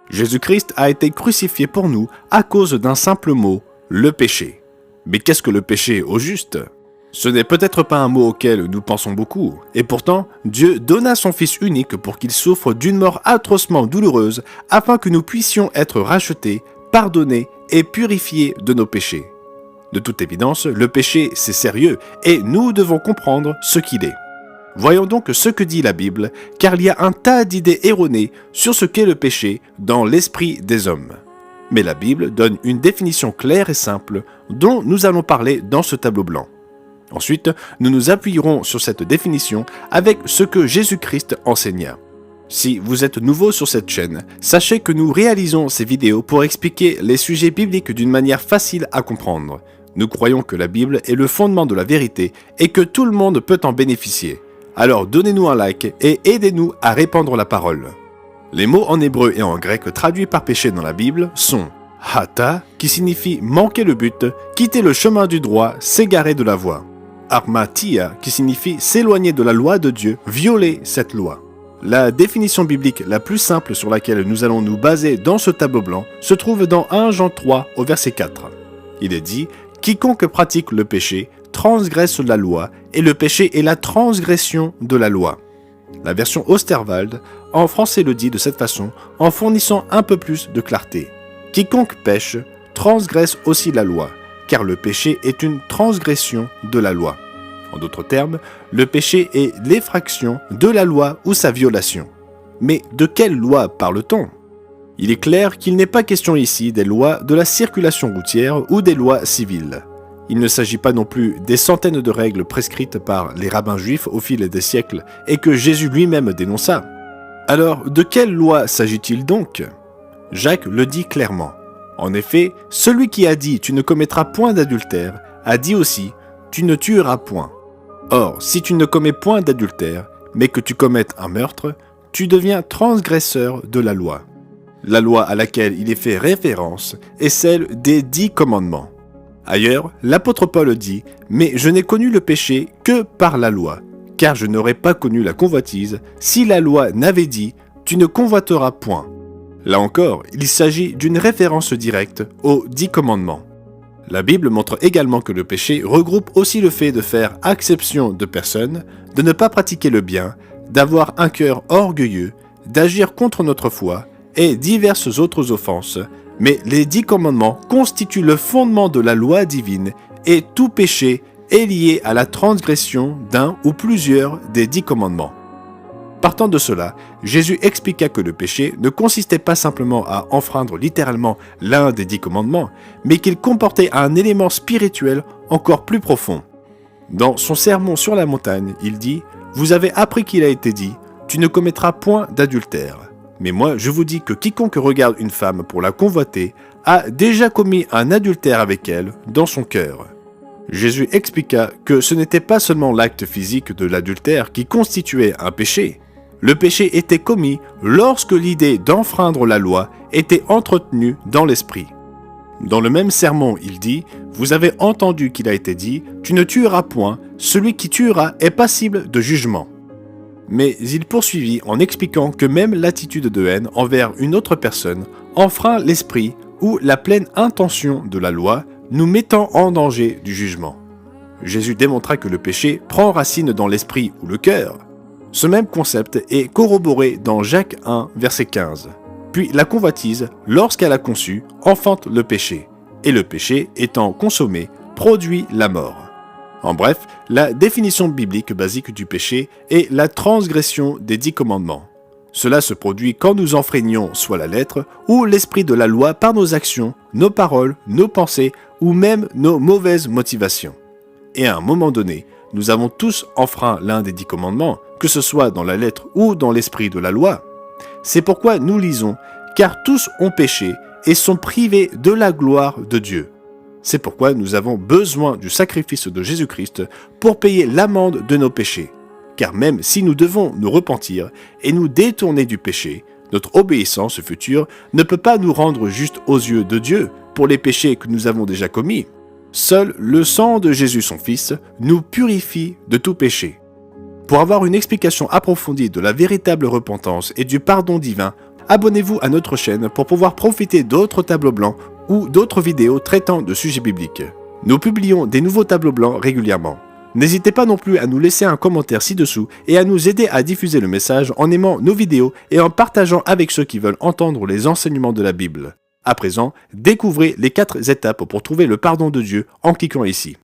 Jésus-Christ a été crucifié pour nous à cause d'un simple mot, le péché. Mais qu'est-ce que le péché au juste ? Ce n'est peut-être pas un mot auquel nous pensons beaucoup, et pourtant, Dieu donna son Fils unique pour qu'il souffre d'une mort atrocement douloureuse afin que nous puissions être rachetés, pardonnés et purifiés de nos péchés. De toute évidence, le péché, c'est sérieux, et nous devons comprendre ce qu'il est. Voyons donc ce que dit la Bible, car il y a un tas d'idées erronées sur ce qu'est le péché dans l'esprit des hommes. Mais la Bible donne une définition claire et simple dont nous allons parler dans ce tableau blanc. Ensuite, nous nous appuierons sur cette définition avec ce que Jésus-Christ enseigna. Si vous êtes nouveau sur cette chaîne, sachez que nous réalisons ces vidéos pour expliquer les sujets bibliques d'une manière facile à comprendre. Nous croyons que la Bible est le fondement de la vérité et que tout le monde peut en bénéficier. Alors donnez-nous un like et aidez-nous à répandre la parole. Les mots en hébreu et en grec traduits par péché dans la Bible sont hata, qui signifie manquer le but, quitter le chemin du droit, s'égarer de la voie. Armatia, qui signifie s'éloigner de la loi de Dieu, violer cette loi. La définition biblique la plus simple sur laquelle nous allons nous baser dans ce tableau blanc se trouve dans 1 Jean 3 au verset 4. Il est dit « Quiconque pratique le péché transgresse la loi, et le péché est la transgression de la loi. » La version Osterwald en français le dit de cette façon en fournissant un peu plus de clarté. « Quiconque pêche transgresse aussi la loi, car le péché est une transgression de la loi. » En d'autres termes, le péché est l'effraction de la loi ou sa violation. Mais de quelle loi parle-t-on ? Il est clair qu'il n'est pas question ici des lois de la circulation routière ou des lois civiles. Il ne s'agit pas non plus des centaines de règles prescrites par les rabbins juifs au fil des siècles et que Jésus lui-même dénonça. Alors, de quelle loi s'agit-il donc ? Jacques le dit clairement. En effet, celui qui a dit « tu ne commettras point d'adultère » a dit aussi « tu ne tueras point ». Or, si tu ne commets point d'adultère, mais que tu commettes un meurtre, tu deviens transgresseur de la loi. La loi à laquelle il est fait référence est celle des 10 commandements. Ailleurs, l'apôtre Paul dit « Mais je n'ai connu le péché que par la loi, car je n'aurais pas connu la convoitise si la loi n'avait dit « Tu ne convoiteras point ». Là encore, il s'agit d'une référence directe aux 10 commandements. La Bible montre également que le péché regroupe aussi le fait de faire acception de personnes, de ne pas pratiquer le bien, d'avoir un cœur orgueilleux, d'agir contre notre foi et diverses autres offenses, mais les 10 commandements constituent le fondement de la loi divine et tout péché est lié à la transgression d'un ou plusieurs des 10 commandements. Partant de cela, Jésus expliqua que le péché ne consistait pas simplement à enfreindre littéralement l'un des 10 commandements, mais qu'il comportait un élément spirituel encore plus profond. Dans son sermon sur la montagne, il dit « Vous avez appris qu'il a été dit « Tu ne commettras point d'adultère ». Mais moi, je vous dis que quiconque regarde une femme pour la convoiter a déjà commis un adultère avec elle dans son cœur. » Jésus expliqua que ce n'était pas seulement l'acte physique de l'adultère qui constituait un péché. Le péché était commis lorsque l'idée d'enfreindre la loi était entretenue dans l'esprit. Dans le même sermon, il dit « Vous avez entendu qu'il a été dit « Tu ne tueras point, celui qui tuera est passible de jugement. » Mais il poursuivit en expliquant que même l'attitude de haine envers une autre personne enfreint l'esprit ou la pleine intention de la loi, nous mettant en danger du jugement. Jésus démontra que le péché prend racine dans l'esprit ou le cœur. Ce même concept est corroboré dans Jacques 1, verset 15. Puis la convoitise, lorsqu'elle a conçu, enfante le péché. Et le péché, étant consommé, produit la mort. En bref, la définition biblique basique du péché est la transgression des 10 commandements. Cela se produit quand nous enfreignons soit la lettre ou l'esprit de la loi par nos actions, nos paroles, nos pensées ou même nos mauvaises motivations. Et à un moment donné, nous avons tous enfreint l'un des 10 commandements, que ce soit dans la lettre ou dans l'esprit de la loi. C'est pourquoi nous lisons « Car tous ont péché et sont privés de la gloire de Dieu ». C'est pourquoi nous avons besoin du sacrifice de Jésus-Christ pour payer l'amende de nos péchés. Car même si nous devons nous repentir et nous détourner du péché, notre obéissance future ne peut pas nous rendre justes aux yeux de Dieu pour les péchés que nous avons déjà commis. Seul le sang de Jésus son Fils nous purifie de tout péché. Pour avoir une explication approfondie de la véritable repentance et du pardon divin, Abonnez-vous à notre chaîne pour pouvoir profiter d'autres tableaux blancs ou d'autres vidéos traitant de sujets bibliques. Nous publions des nouveaux tableaux blancs régulièrement. N'hésitez pas non plus à nous laisser un commentaire ci-dessous et à nous aider à diffuser le message en aimant nos vidéos et en partageant avec ceux qui veulent entendre les enseignements de la Bible. À présent, découvrez les 4 étapes pour trouver le pardon de Dieu en cliquant ici.